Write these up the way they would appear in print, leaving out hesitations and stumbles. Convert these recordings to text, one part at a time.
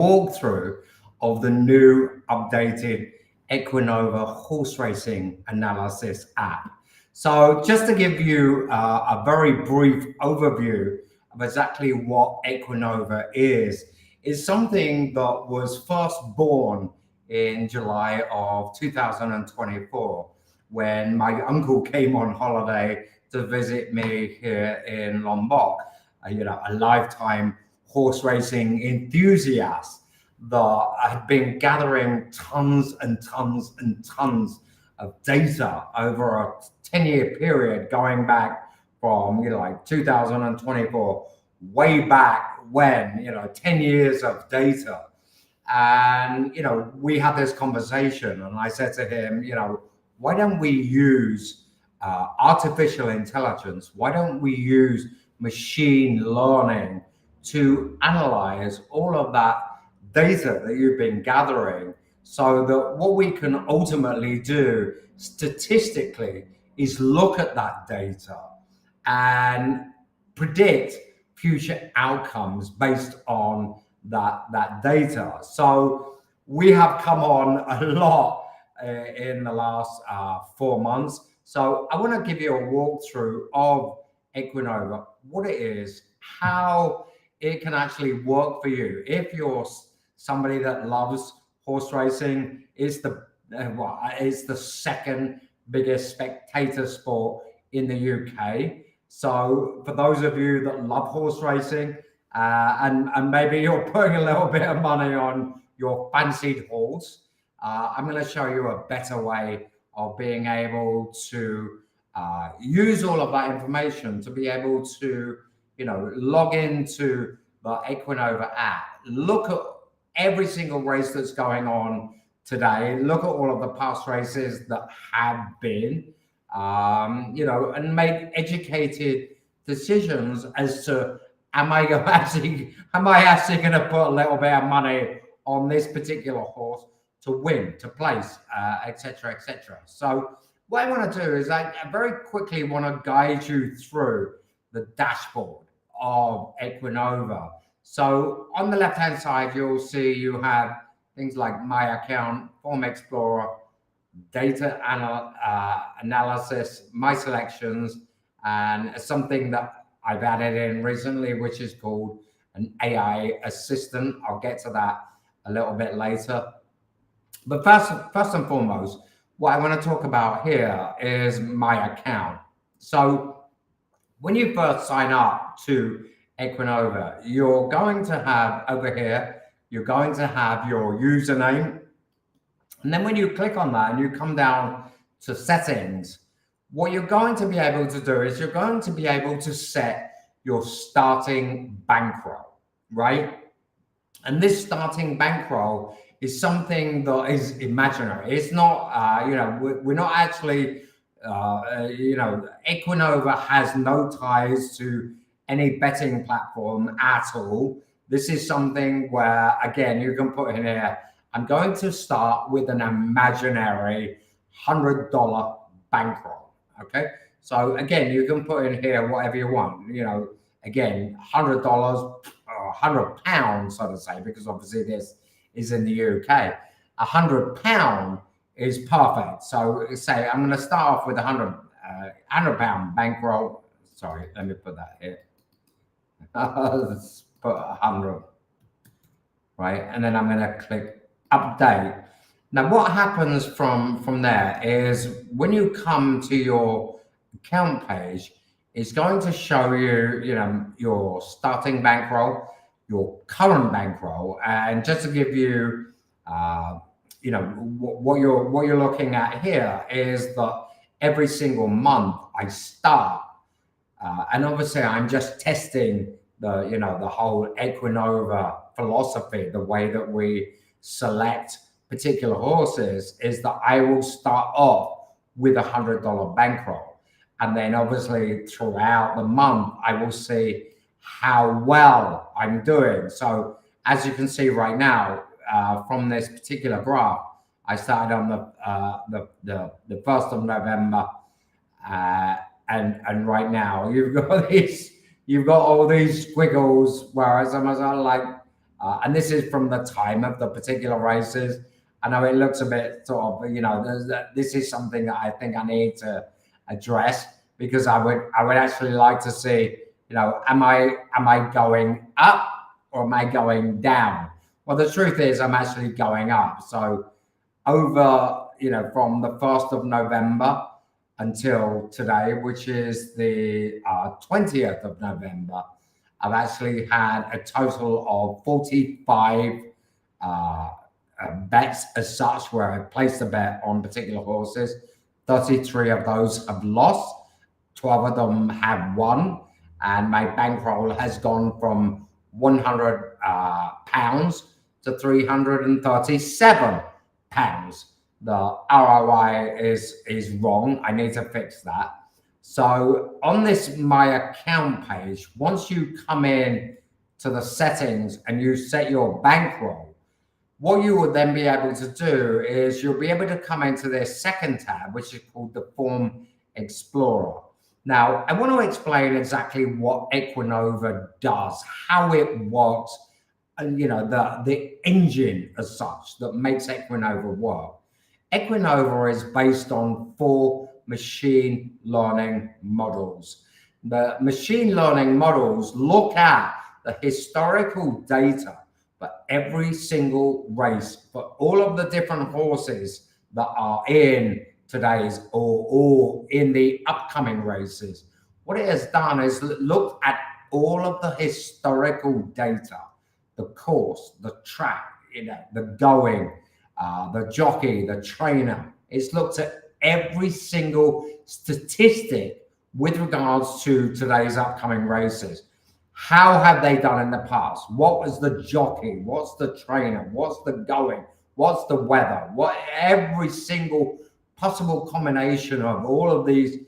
walkthrough of the new updated Equinova horse racing analysis app. So just to give you a very brief overview of exactly what Equinova is something that was first born in July of 2024 when my uncle came on holiday to visit me here in Lombok, a lifetime horse racing enthusiast that had been gathering tons and tons and tons of data over a 10-year period going back from like 2024 way back when, 10 years of data. And we had this conversation and I said to him, why don't we use artificial intelligence? Why don't we use machine learning to analyze all of that data that you've been gathering, so that what we can ultimately do statistically is look at that data and predict future outcomes based on that data. So we have come on a lot in the last 4 months. So I want to give you a walkthrough of Equinova, what it is, how it can actually work for you. If you're somebody that loves horse racing, it's the second biggest spectator sport in the UK. So for those of you that love horse racing, and maybe you're putting a little bit of money on your fancied horse, I'm going to show you a better way of being able to use all of that information to be able to, log into the Equinova app, look at every single race that's going on today, look at all of the past races that have been, and make educated decisions as to am I actually going to put a little bit of money on this particular horse to win, to place, etc., etc. So what I want to do is I very quickly want to guide you through the dashboard of Equinova. So on the left-hand side, you'll see you have things like My Account, Form Explorer, Data Analysis, My Selections, and something that I've added in recently, which is called an AI assistant. I'll get to that a little bit later. But first and foremost, what I want to talk about here is My Account. So when you first sign up to Equinova, you're going to have over here, you're going to have your username. And then when you click on that and you come down to settings, what you're going to be able to do is you're going to be able to set your starting bankroll, right? And this starting bankroll is something that is imaginary. It's not, we're not actually, Equinova has no ties to any betting platform at all. This is something where, again, you can put in here, I'm going to start with an imaginary $100 bankroll, okay? So again, you can put in here whatever you want, again, $100 or £100, so to say, because obviously this is in the UK. £100 is perfect. So say I'm going to start off with a £100 bankroll. Sorry, let me put that here. Let's put 100, right? And then I'm going to click update. Now, what happens from there is when you come to your account page, it's going to show you, your starting bankroll, your current bankroll, and just to give you, what you're looking at here is that every single month I start, and obviously I'm just testing the whole Equinova philosophy, the way that we select particular horses is that I will start off with a $100 bankroll. And then obviously throughout the month, I will see how well I'm doing. So as you can see right now, from this particular graph, I started on the 1st of November, and right now you've got all these squiggles, whereas I'm like And this is from the time of the particular races. I know it looks a bit sort of, this is something that I think I need to address, because I would actually like to see, am I going up or am I going down? Well, the truth is I'm actually going up. So over, from the 1st of November until today, which is the 20th of November, I've actually had a total of 45 bets as such, where I placed a bet on particular horses. 33 of those have lost, 12 of them have won, and my bankroll has gone from £100 to £337. The ROI is wrong. I need to fix that. So on this my account page, once you come in to the settings and you set your bankroll, what you will then be able to do is you'll be able to come into this second tab, which is called the Form Explorer. Now, I want to explain exactly what Equinova does, how it works, and the engine as such that makes Equinova work. Equinova is based on 4 machine learning models. The machine learning models look at the historical data for every single race, for all of the different horses that are in today's or in the upcoming races. What it has done is looked at all of the historical data, the course, the track, the going, the jockey, the trainer. It's looked at every single statistic with regards to today's upcoming races. How have they done in the past? What was the jockey? What's the trainer? What's the going? What's the weather? What every single possible combination of all of these,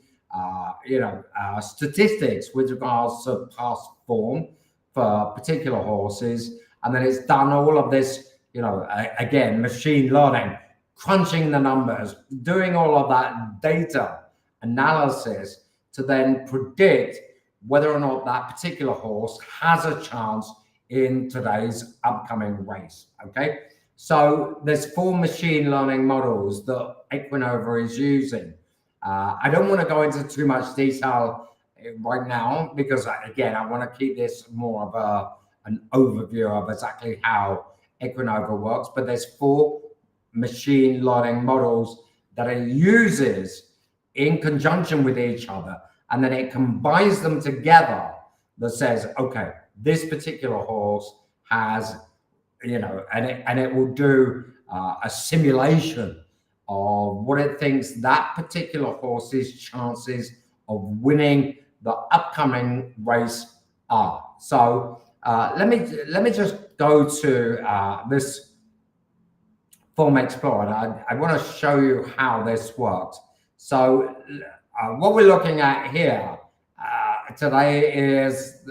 statistics with regards to past form for particular horses, and then it's done all of this, again, machine learning, crunching the numbers, doing all of that data analysis to then predict whether or not that particular horse has a chance in today's upcoming race. Okay, so there's 4 machine learning models that Equinova is using. I don't want to go into too much detail right now, because again, I want to keep this more of an overview of exactly how Equinova works. But there's 4 machine learning models that it uses in conjunction with each other, and then it combines them together that says, okay, this particular horse has, and it will do a simulation of what it thinks that particular horse's chances of winning the upcoming race are. So let me just go to this Form Explorer. I want to show you how this works. So what we're looking at here today is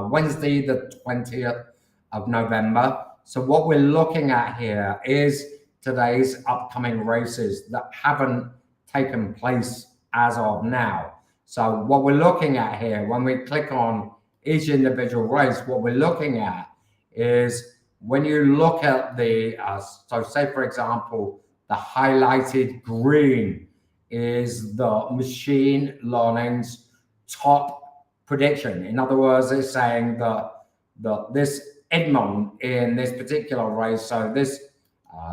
Wednesday, the 20th of November. So what we're looking at here is today's upcoming races that haven't taken place as of now. So what we're looking at here, when we click on each individual race, what we're looking at is, when you look at the, so say for example, the highlighted green is the machine learning's top prediction. In other words, it's saying that this Edmond in this particular race, so this,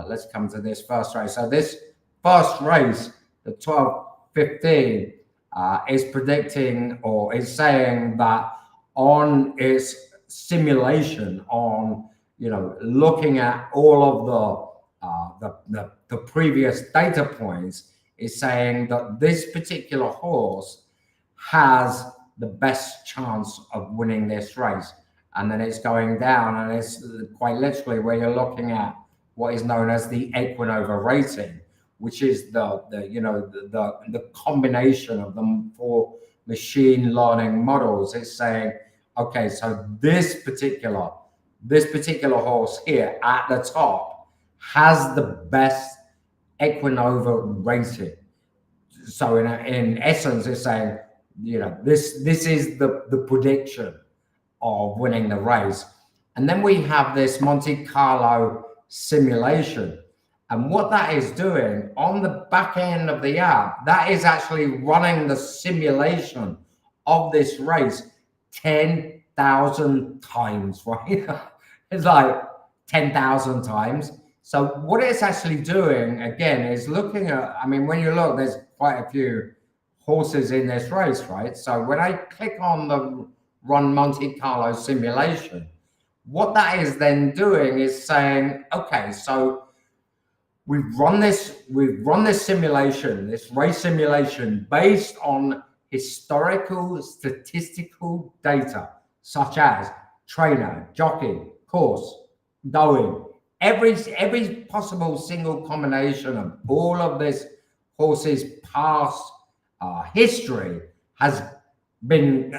let's come to this first race. So this first race, the 12:15, is predicting, or is saying that on its simulation, on looking at all of the previous data points, is saying that this particular horse has the best chance of winning this race. And then it's going down, and it's quite literally where you're looking at what is known as the Equinova rating, which is the combination of the 4 machine learning models. It's saying, okay, so this particular horse here at the top has the best Equinova rating. So in essence, it's saying, this is the prediction of winning the race. And then we have this Monte Carlo simulation. And what that is doing on the back end of the app, that is actually running the simulation of this race 10,000 times, right? It's like 10,000 times. So what it's actually doing, again, is looking at, I mean, when you look, there's quite a few horses in this race, right? So when I click on the Run Monte Carlo simulation, what that is then doing is saying, okay, so we've run this simulation, this race simulation based on historical statistical data, such as trainer, jockey, course, going, every possible single combination of all of this horse's past history has been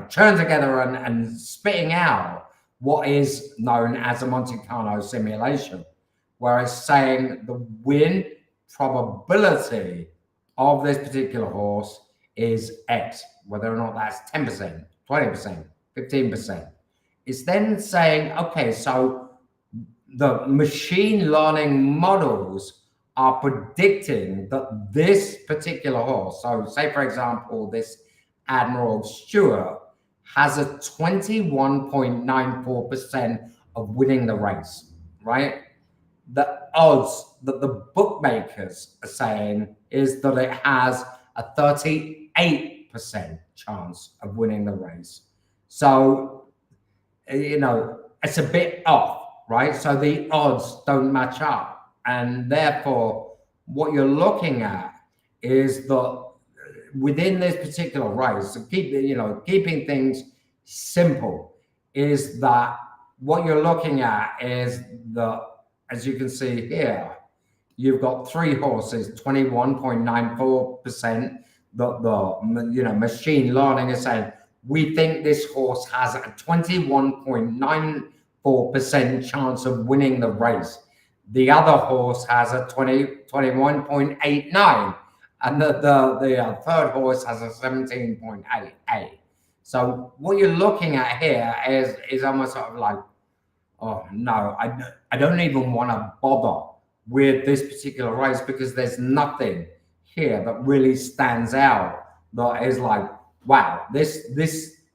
turned together and spitting out what is known as a Monte Carlo simulation, where it's saying the win probability of this particular horse is X, whether or not that's 10%, 20%, 15%. It's then saying, okay, so the machine learning models are predicting that this particular horse, so say for example, this Admiral Stewart has a 21.94% of winning the race, right? The odds that the bookmakers are saying is that it has a 38% chance of winning the race. So, it's a bit off, right? So the odds don't match up. And therefore, what you're looking at is that within this particular race, keeping things simple, is that what you're looking at is as you can see here, you've got three horses, 21.94%. The machine learning is saying, we think this horse has a 21.94% chance of winning the race. The other horse has a 21.89, and the third horse has a 17.88. So what you're looking at here is almost sort of like, oh no, I don't even want to bother with this particular race, because there's nothing here that really stands out that is like, wow, this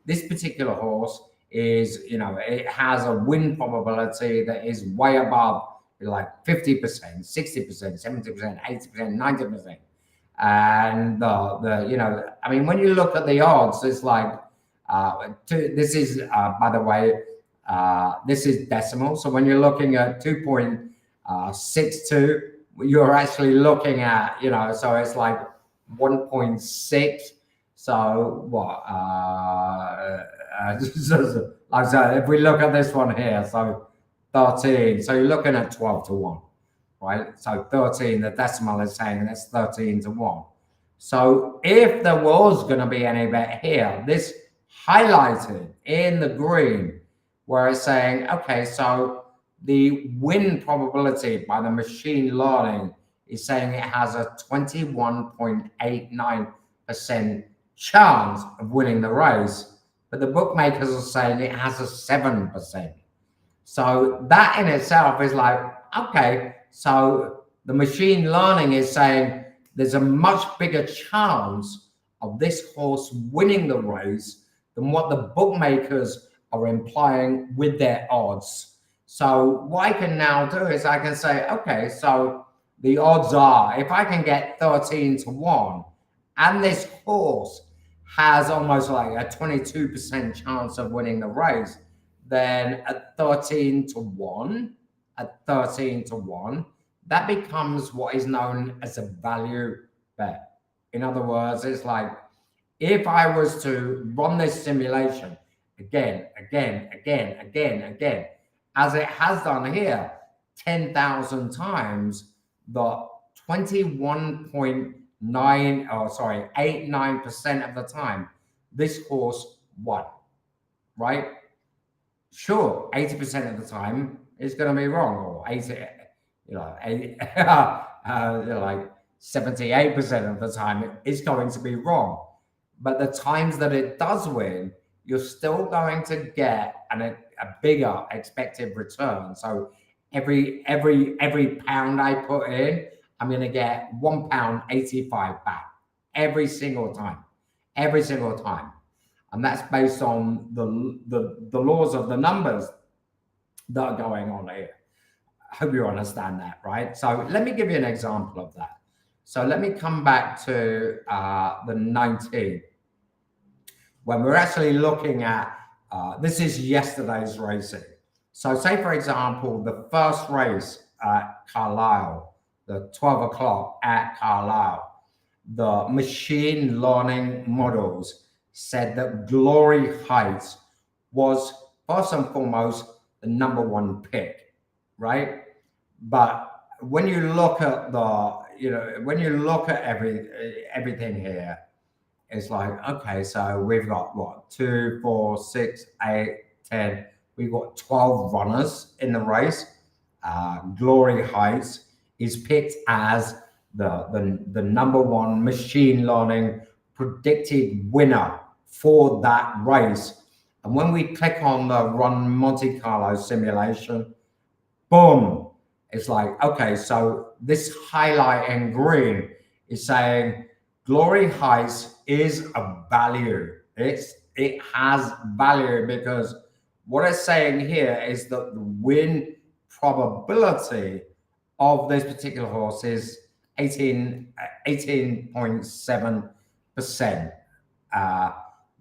particular horse is, it has a win probability that is way above like 50%, 60%, 70%, 80%, 90%. And I mean, when you look at the odds, it's like, this is, by the way, this is decimal. So when you're looking at 2.62, you're actually looking at, so it's like 1.6. So what? Like I said, if we look at this one here, so 13. So you're looking at 12 to 1, right? So 13, the decimal is saying that's 13 to 1. So if there was going to be any bet here, this highlighted in the green, where it's saying, okay, so the win probability by the machine learning is saying it has a 21.89% chance of winning the race, but the bookmakers are saying it has a 7%. So that in itself is like, okay, so the machine learning is saying there's a much bigger chance of this horse winning the race than what the bookmakers are implying with their odds. So what I can now do is I can say, okay, so the odds are, if I can get 13 to 1, and this horse has almost like a 22% chance of winning the race, then at 13 to 1, that becomes what is known as a value bet. In other words, it's like, if I was to run this simulation again, as it has done here, 10,000 times, the 89% of the time, this horse won, right? Sure, 80% of the time it's going to be wrong, or 80, like 78% of the time it's going to be wrong. But the times that it does win, you're still going to get a bigger expected return. So every pound I put in, I'm going to get £1.85 back every single time, and that's based on the laws of the numbers that are going on here. I hope you understand that, right? So let me give you an example of that. So let me come back to the 19th, when we're actually looking at, this is yesterday's racing. So say, for example, the first race at Carlisle, the 12 o'clock at Carlisle, the machine learning models said that Glory Heights was first and foremost the #1 pick, right? But when you look at when you look at everything here, it's like, okay, so we've got what, 2, 4, 6, 8, 10. We've got 12 runners in the race. Glory Heights is picked as the #1 machine learning predicted winner for that race. And when we click on the Run Monte Carlo simulation, boom, it's like, okay, so this highlight in green is saying Glory Heights is a value. It has value, because what it's saying here is that the win probability of this particular horse is 18.7%.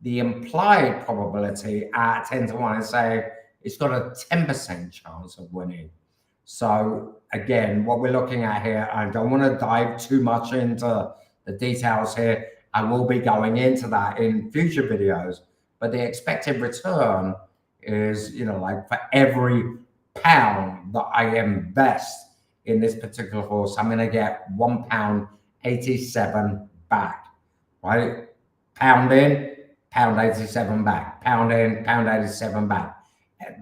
The implied probability at 10-1 is saying it's got a 10% chance of winning. So again, what we're looking at here, I don't want to dive too much into the details here. I will be going into that in future videos, but the expected return is, like for every pound that I invest in this particular horse, I'm going to get £1.87 back, right? Pound in, £1.87 back, pound in, £1.87 back,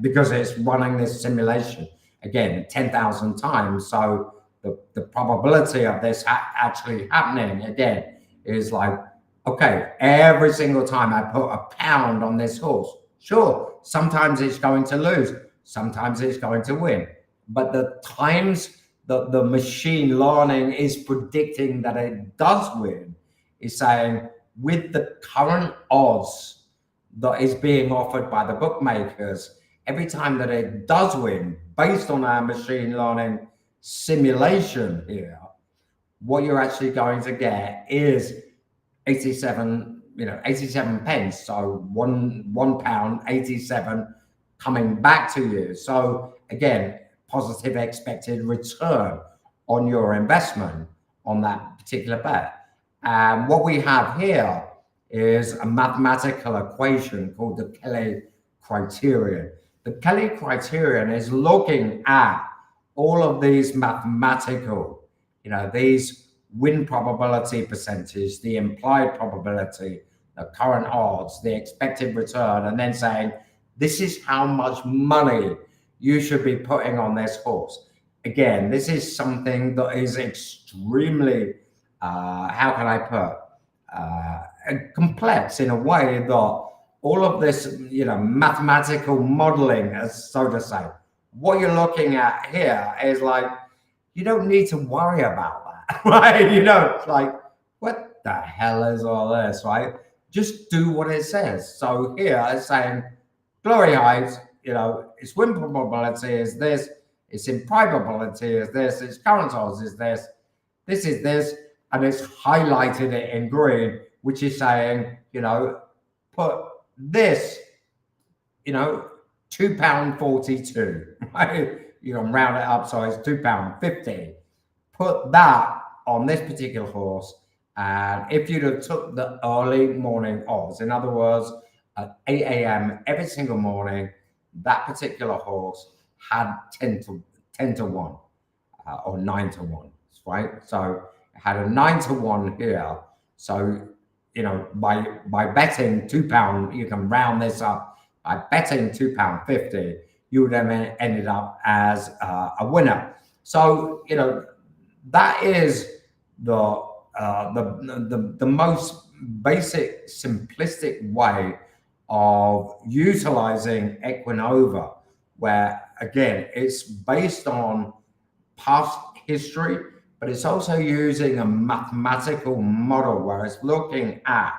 because it's running this simulation again 10,000 times. So the probability of this actually happening again is like, okay, every single time I put a pound on this horse, sure, sometimes it's going to lose, sometimes it's going to win, but the times that the machine learning is predicting that it does win is saying, with the current odds that is being offered by the bookmakers, every time that it does win, based on our machine learning simulation here, what you're actually going to get is 87 pence. So £1.87 coming back to you. So again, positive expected return on your investment on that particular bet. And what we have here is a mathematical equation called the Kelly criterion. The Kelly criterion is looking at all of these mathematical, these win probability percentage, the implied probability, the current odds, the expected return, and then saying, this is how much money you should be putting on this horse. Again, this is something that is extremely, how can I put, complex in a way that all of this, mathematical modeling, as so to say, what you're looking at here is like, you don't need to worry about that, right? It's like, what the hell is all this, right? Just do what it says. So here it's saying, Glory Heights, its win probability is this, its implied probability is this, its current odds is this is this, and it's highlighted it in green, which is saying, put this, £2.42, right? You can round it up, so it's £2.50. Put that on this particular horse, and if you'd have took the early morning odds, in other words, at 8 a.m. every single morning, that particular horse had 10 to 1 or 9 to 1, right? So it had a 9 to 1 here. So, by betting £2, you can round this up. By betting £2.50, you would have ended up as a winner. So, that is the most basic, simplistic way of utilizing Equinova where again, it's based on past history, but it's also using a mathematical model where it's looking at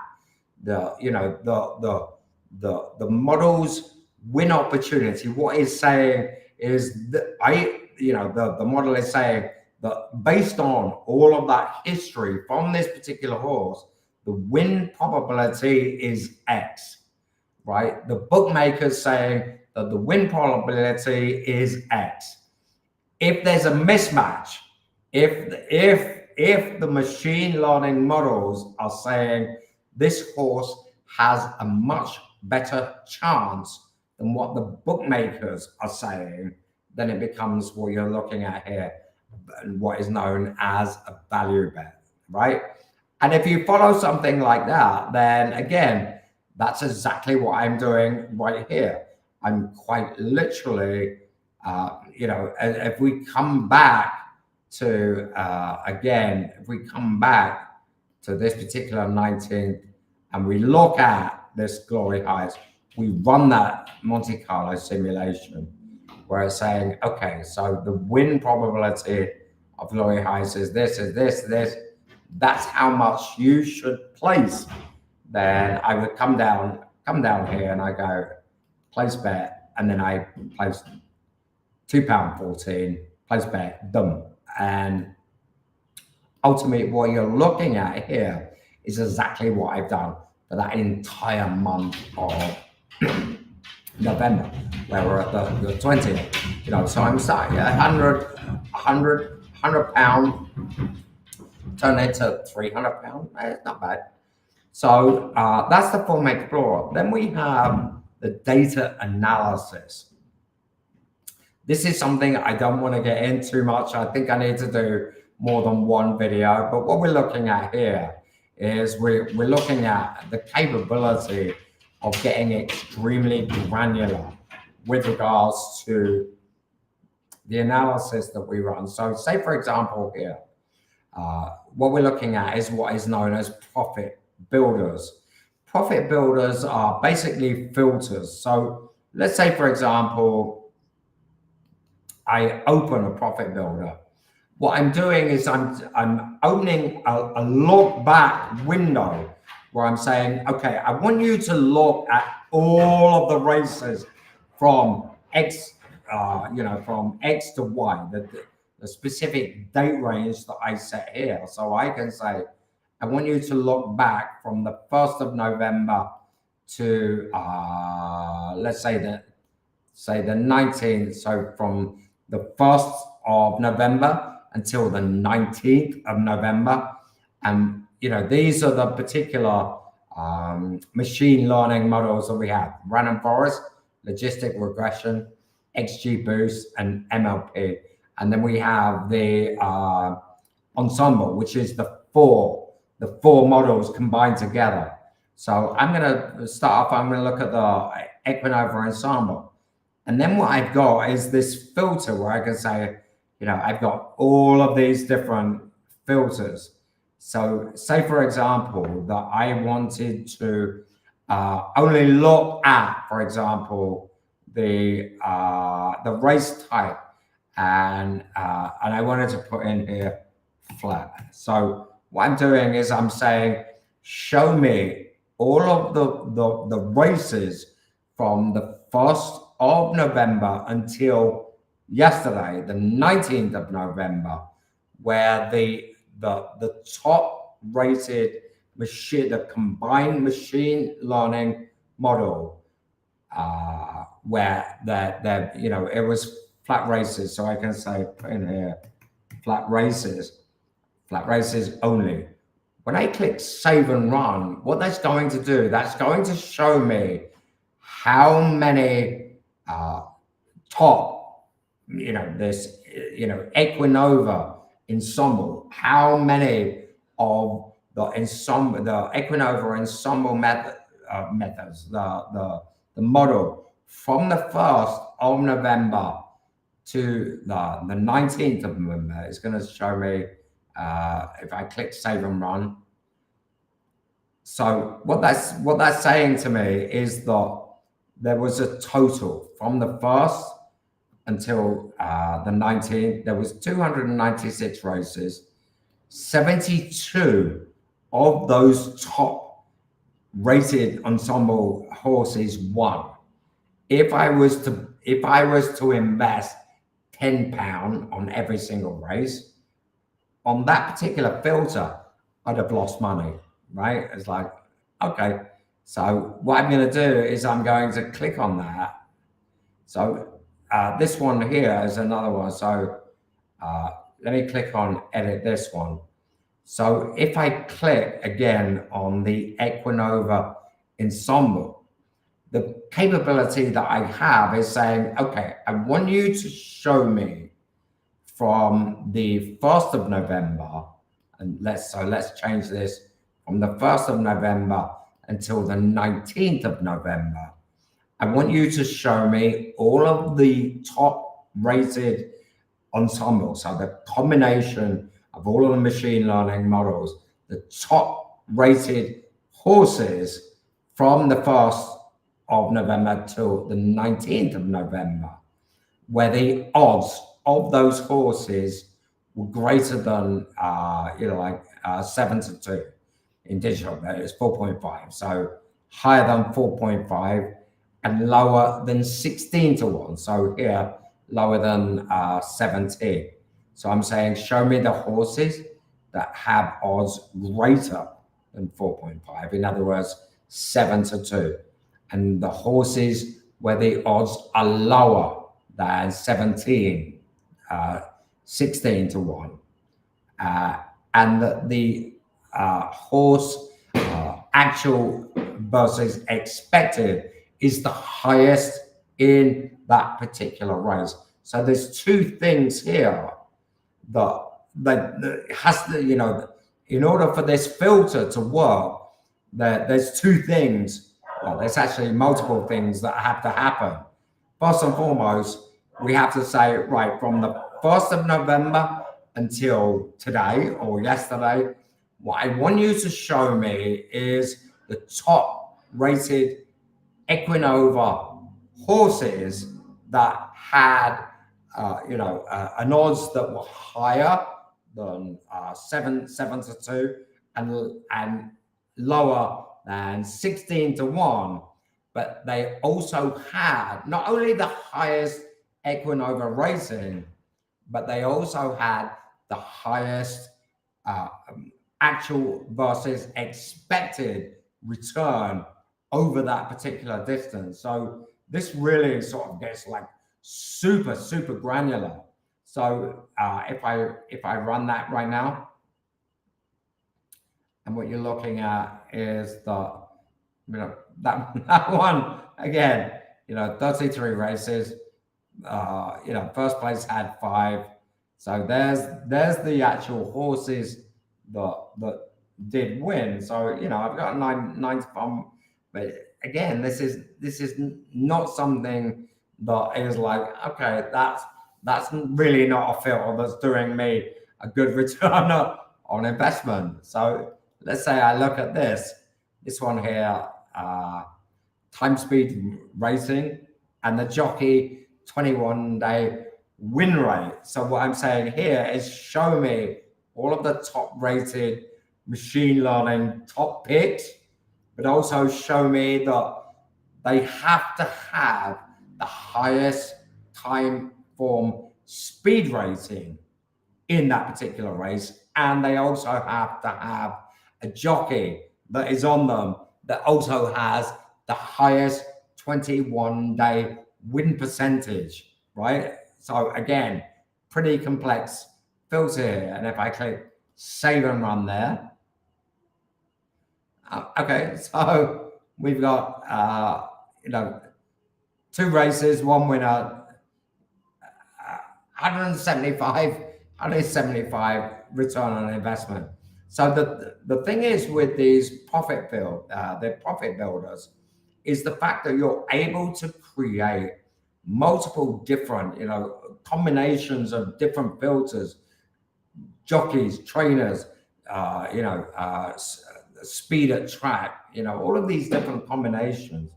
the, you know, the model's win opportunity. What it's saying is that the model is saying that based on all of that history from this particular horse, the win probability is X, right? The bookmaker's saying that the win probability is X. If there's a mismatch, if the machine learning models are saying this horse has a much better chance than what the bookmakers are saying, then it becomes what you're looking at here, what is known as a value bet, right? And if you follow something like that, then again, that's exactly what I'm doing right here. I'm quite literally, if we come back to, again, if we come back to this particular 19th and we look at this glory heights, we run that Monte Carlo simulation where it's saying, okay, so the win probability of glory heights is this, this. That's how much you should place. Then I would come down here and I go place bet, and then I place £2.14, place bet, done. And ultimately what you're looking at here is exactly what I've done for that entire month of November, where we're at the 20th. So I'm starting at 100 pound, turn it to 300 pound. It's not bad. So that's the Form Explorer. Then we have the data analysis. This is something I don't want to get into too much. I think I need to do more than one video, but what we're looking at here is we're looking at the capability of getting extremely granular with regards to the analysis that we run. So say, for example, here, what we're looking at is what is known as profit builders. Profit builders are basically filters. So let's say, for example, I open a profit builder. What I'm doing is I'm opening a look back window where I'm saying, okay, I want you to look at all of the races from X, from X to Y, the specific date range that I set here. So I can say, I want you to look back from the 1st of November to, let's say the 19th. So from the 1st of November until the 19th of November. And, these are the particular machine learning models that we have: random forest, logistic regression, XGBoost, and MLP. And then we have the ensemble, which is the four models combined together. So I'm going to start off, I'm going to look at the Equinova ensemble. And then what I've got is this filter where I can say, I've got all of these different filters. So say, for example, that I wanted to only look at, for example, the race type, and I wanted to put in here flat. So what I'm doing is I'm saying, show me all of the races from the 1st of November until yesterday, the 19th of November, where the top rated machine, the combined machine learning model, where it was flat races. So I can say, put in here, flat races only. When I click save and run, what that's going to do, that's going to show me how many top, this, Equinova ensemble, how many of the Equinova ensemble methods, the model from the 1st of November to the 19th of November is going to show me, if I click save and run. So what that's saying to me is that there was a total from the 1st until the 19th, there was 296 races. 72 of those top rated ensemble horses won. If I was to invest £10 on every single race, on that particular filter, I'd have lost money, right? It's like, okay, so what I'm going to do is I'm going to click on that. So this one here is another one. So let me click on edit this one. So if I click again on the Equinova ensemble, the capability that I have is saying, okay, I want you to show me from the 1st of November, and let's change this from the 1st of November until the 19th of November. I want you to show me all of the top rated ensembles, so the combination of all of the machine learning models, the top rated horses from the 1st of November till the 19th of November, where the odds of those horses were greater than, 7-2 in digital, but it's 4.5. So higher than 4.5 and lower than 16-1. So here, lower than 17. So I'm saying, show me the horses that have odds greater than 4.5. In other words, 7-2. And the horses where the odds are lower than 17, 16-1. And the horse actual versus expected is the highest in that particular race. So there's two things here that has to, in order for this filter to work, there's two things. Well, there's actually multiple things that have to happen. First and foremost, we have to say, right, from the 1st of November until today or yesterday, what I want you to show me is the top rated Equinova horses that had, an odds that were higher than 7-2 and lower than 16-1, but they also had not only the highest Equinova rating, but they also had the highest actual versus expected return over that particular distance. So this really sort of gets like super granular. So if I run that right now, and what you're looking at is that one again, 33 races. First place had 5. So there's the actual horses that did win. So I've got 9 from, but again, this is not something that is like, okay, that's really not a filter that's doing me a good return on investment. So let's say I look at this one here, time speed racing, and the jockey 21-day win rate. So what I'm saying here is show me all of the top rated machine learning top picks, but also show me that they have to have the highest time form speed rating in that particular race, and they also have to have a jockey that is on them that also has the highest 21-day win percentage, right? So again, pretty complex filter here. And if I click save and run there, okay, so we've got 2 races, 1 winner, 175 return on investment. So the thing is with these profit builders is the fact that you're able to create multiple different, combinations of different filters, jockeys, trainers, speed at track, all of these different combinations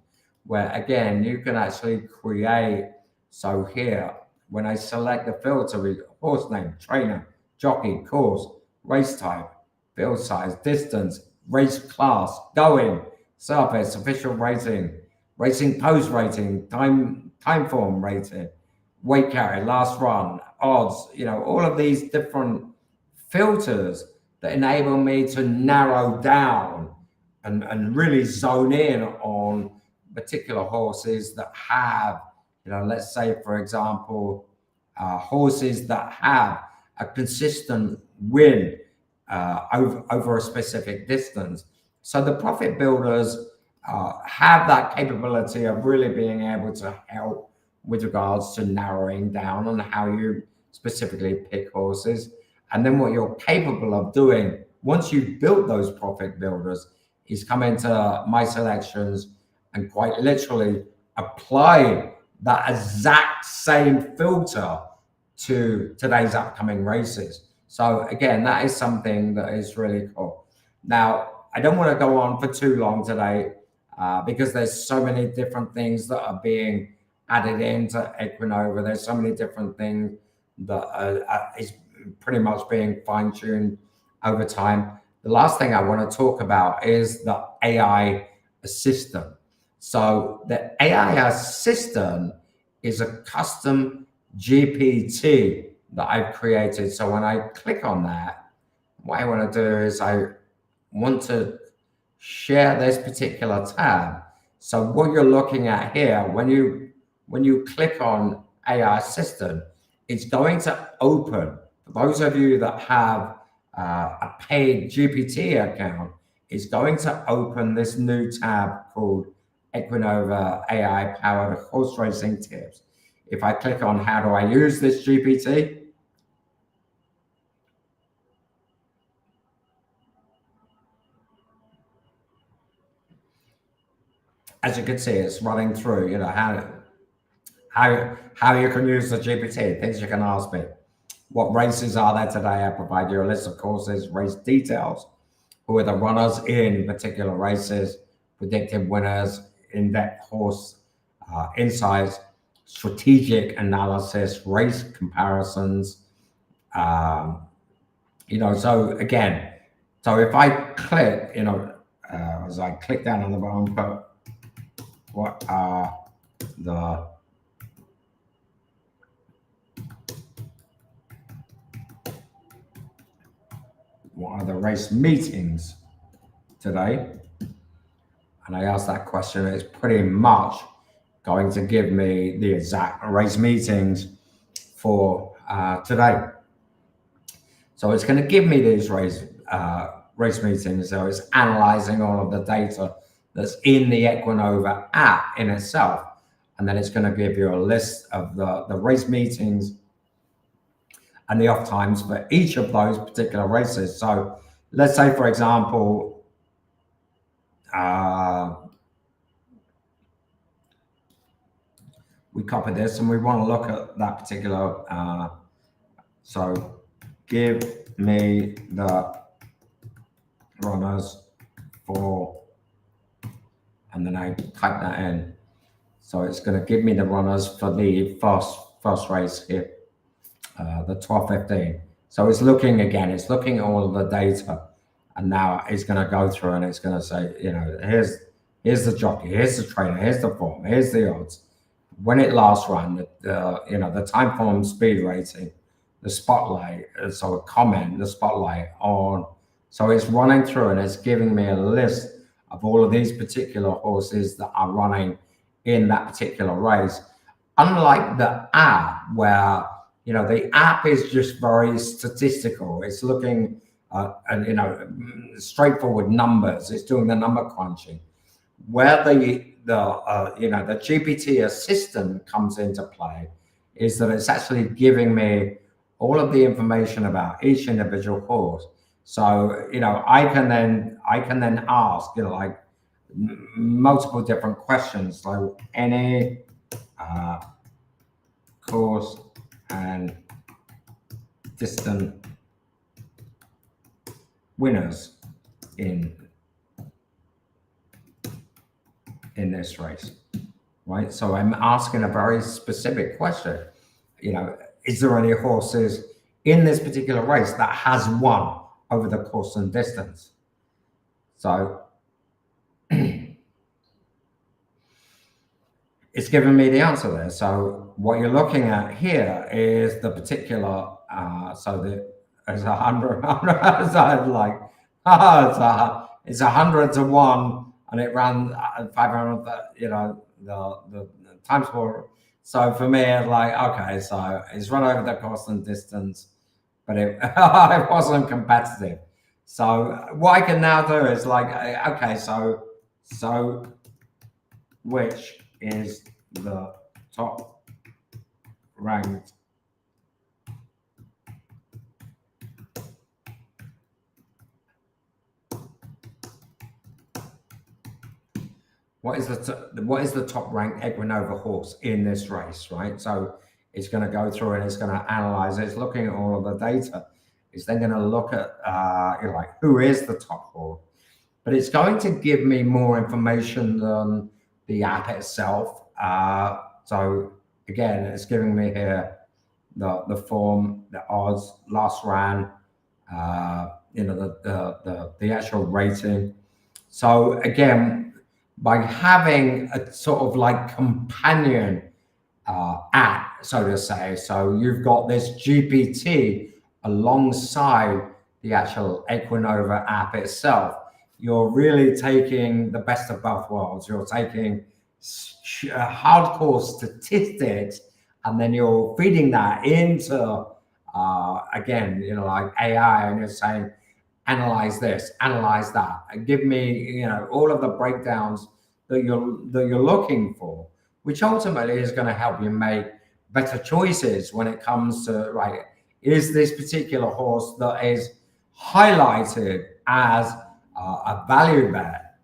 where, again, you can actually create. So here, when I select the filter, we horse name, trainer, jockey, course, race type, field size, distance, race class, going, surface, official rating, racing post rating, time form rating, weight carry, last run, odds, all of these different filters that enable me to narrow down and really zone in on particular horses that have, let's say, for example, horses that have a consistent win over a specific distance. So the profit builders have that capability of really being able to help with regards to narrowing down on how you specifically pick horses. And then what you're capable of doing once you've built those profit builders is come into my selections and quite literally apply that exact same filter to today's upcoming races. So again, that is something that is really cool. Now, I don't want to go on for too long today because there's so many different things that are being added into Equinova. There's so many different things that is pretty much being fine-tuned over time. The last thing I want to talk about is the AI assistant. So the AI assistant is a custom GPT that I've created. So when I click on that, what I want to do is I want to share this particular tab. So what you're looking at here, when you click on AI assistant, it's going to open. For those of you that have a paid GPT account, it's going to open this new tab called Equinova AI powered horse racing tips. If I click on how do I use this GPT, as you can see, it's running through, how you can use the GPT, things you can ask me. What races are there today? I provide you a list of courses, race details, who are the runners in particular races, predicted winners, in-depth horse insights, strategic analysis, race comparisons. So again, so if I click, as I click down on the bottom, but what are the race meetings today? And I ask that question, it's pretty much going to give me the exact race meetings for today. So it's going to give me these race meetings. So it's analyzing all of the data that's in the Equinova app in itself. And then it's going to give you a list of the race meetings and the off times for each of those particular races. So let's say, for example, we copy this and we want to look at that particular, so give me the runners for, and then I type that in. So it's going to give me the runners for the first race here, the 12:15. So it's looking again, it's looking at all of the data, and now it's going to go through and it's going to say, here's the jockey, here's the trainer, here's the form, here's the odds, when it last ran, the time form, speed rating, the spotlight, so a comment, the spotlight on. So it's running through and it's giving me a list of all of these particular horses that are running in that particular race. Unlike the app, where the app is just very statistical. It's looking at straightforward numbers. It's doing the number crunching. Where the GPT assistant comes into play is that it's actually giving me all of the information about each individual horse. So I can then ask like multiple different questions, like any course and distant winners in this race, right? So I'm asking a very specific question. is there any horses in this particular race that has won over the course and distance? So it's given me the answer there. So what you're looking at here is the particular, so that it's 100, so I'm like, it's 100 to 1, and it ran 500, the times four. So for me, it's like, okay, so it's run over the course and distance, but it, it wasn't competitive. So what I can now do is like, okay, so which is the top ranked what is the top ranked Equinova horse in this race, right? So it's going to go through and it's going to analyze it. It's looking at all of the data. It's then going to look at like who is the top horse, but it's going to give me more information than the app itself. So again, it's giving me here the form, the odds, last ran, the actual rating. So again, by having a sort of like companion app, so to say, so you've got this GPT alongside the actual Equinova app itself, you're really taking the best of both worlds. You're taking hardcore statistics, and then you're feeding that into again, like AI, and you're saying, analyze this, analyze that, and give me, all of the breakdowns that you're looking for, which ultimately is going to help you make better choices when it comes to, right, is this particular horse that is highlighted as a value bet,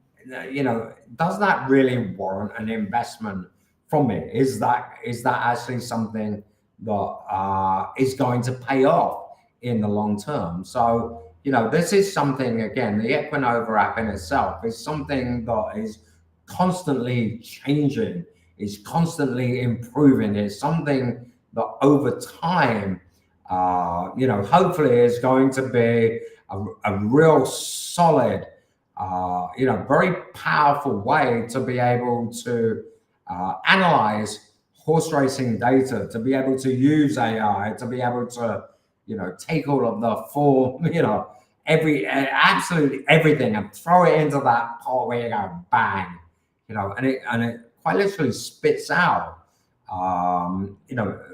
does that really warrant an investment from me? Is that actually something that is going to pay off in the long term? So, this is something, again, the Equinova app in itself is something that is constantly changing, is constantly improving. It's something that over time, hopefully is going to be a real solid, very powerful way to be able to analyze horse racing data, to be able to use AI, to be able to, take all of the form, absolutely everything and throw it into that pot where you go bang, and it quite literally spits out,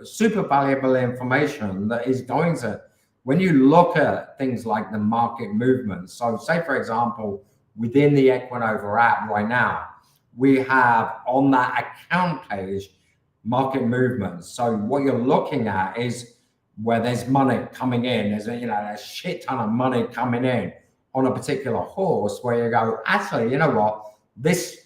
super valuable information that is going to, when you look at things like the market movements. So say, for example, within the Equinova app right now, we have on that account page market movements. So what you're looking at is where there's money coming in. There's a shit ton of money coming in on a particular horse, where you go, actually, you know what, this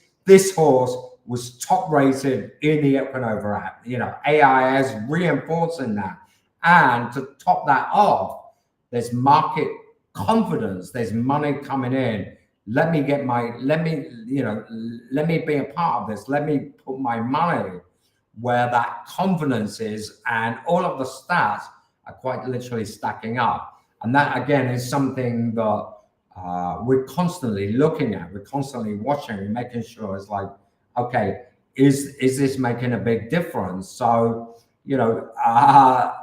horse was top rated in the Equinova app. AI is reinforcing that. And to top that off, there's market confidence, there's money coming in. Let me be a part of this. Let me put my money where that confidence is, and all of the stats are quite literally stacking up. And that, again, is something that we're constantly looking at, we're constantly watching, making sure it's like, okay, is this making a big difference? So,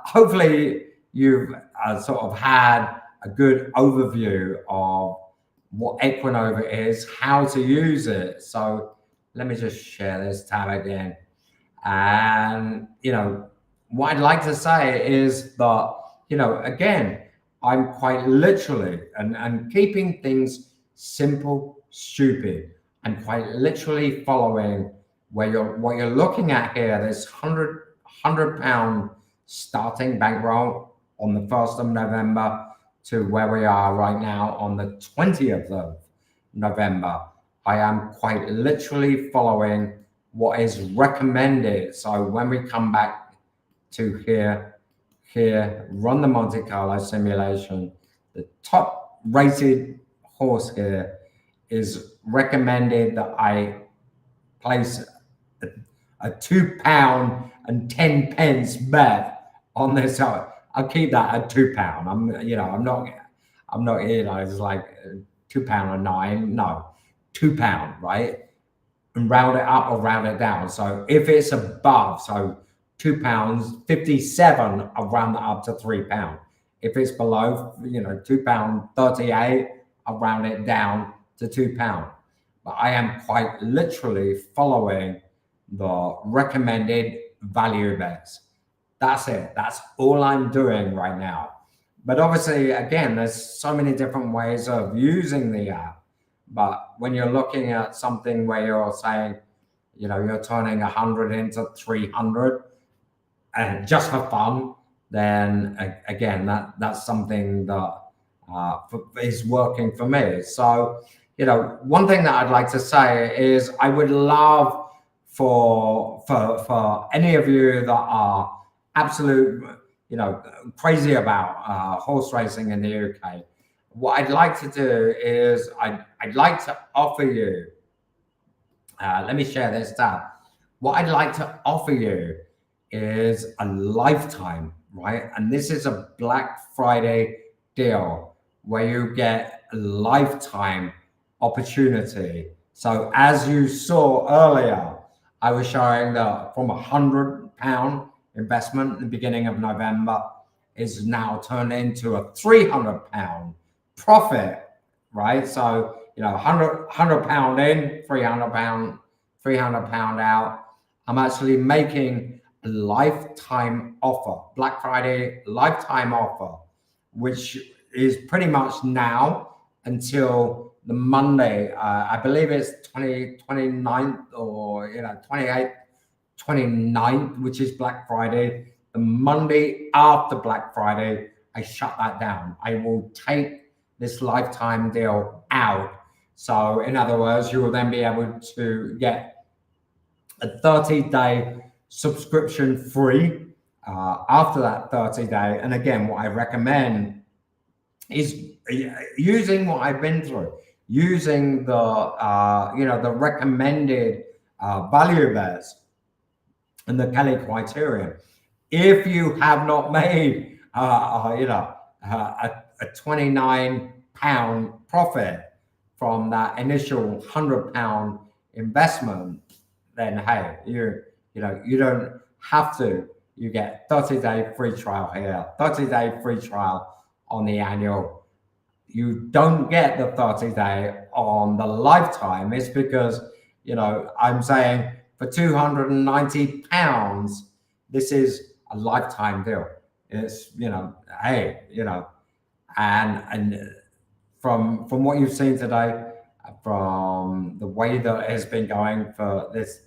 hopefully you've sort of had a good overview of what Equinova is, how to use it. So let me just share this tab again. And, what I'd like to say is that, again, I'm quite literally, and keeping things simple, stupid, and quite literally following what you're looking at here. There's £100 starting bankroll on the 1st of November to where we are right now on the 20th of November. I am quite literally following what is recommended. So when we come back to here, run the Monte Carlo simulation, the top rated horse here is recommended that I place a £2.10 bet on this. So I'll keep that at £2. I'm not, it's like £2 a nine. No, £2, right? And round it up or round it down. So if it's above, so £2, 57, I'll round that up to £3. If it's below, £2 38, I'll round it down to £2. But I am quite literally following the recommended value bets. That's it. That's all I'm doing right now. But obviously, again, there's so many different ways of using the app. But when you're looking at something where you're saying, you're turning 100 into 300 and just for fun, then again, that's something that is working for me. So, one thing that I'd like to say is I would love for any of you that are absolute, crazy about horse racing in the UK. What I'd like to do is I'd like to offer you. Let me share this down. What I'd like to offer you is a lifetime, right? And this is a Black Friday deal where you get a lifetime opportunity. So as you saw earlier, I was showing that from £100 investment at the beginning of November is now turned into a £300 profit, right? So, £100 in, £300 out. I'm actually making a lifetime offer, Black Friday lifetime offer, which is pretty much now until the Monday. I believe it's 29th or 28th, 29th, which is Black Friday. The Monday after Black Friday, I shut that down. I will take this lifetime deal out. So in other words, you will then be able to get a 30-day subscription free after that 30-day. And again, what I recommend is using what I've been through, using the recommended value bets and the Kelly criterion. If you have not made a £29 profit from that initial £100 investment, then hey, you don't have to. You get 30-day free trial here, 30-day free trial on the annual. You don't get the 30-day on the lifetime. It's because I'm saying for £290, this is a lifetime deal. It's and from what you've seen today, from the way that it has been going for this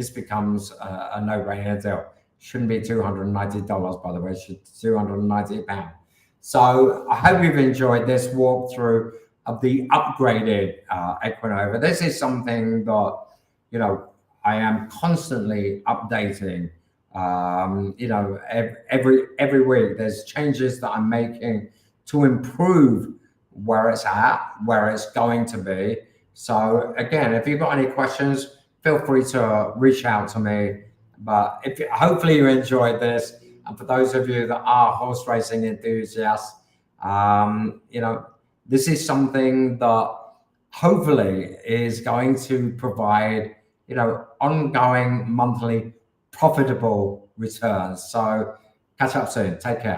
becomes a no-brainer deal. Shouldn't be $290, by the way, should £290. So I hope you've enjoyed this walkthrough of the upgraded Equinova. This is something that I am constantly updating. Every week there's changes that I'm making to improve where it's at, where it's going to be. So again, if you've got any questions, feel free to reach out to me. But hopefully you enjoyed this. And for those of you that are horse racing enthusiasts, this is something that hopefully is going to provide, ongoing monthly profitable returns. So catch up soon. Take care.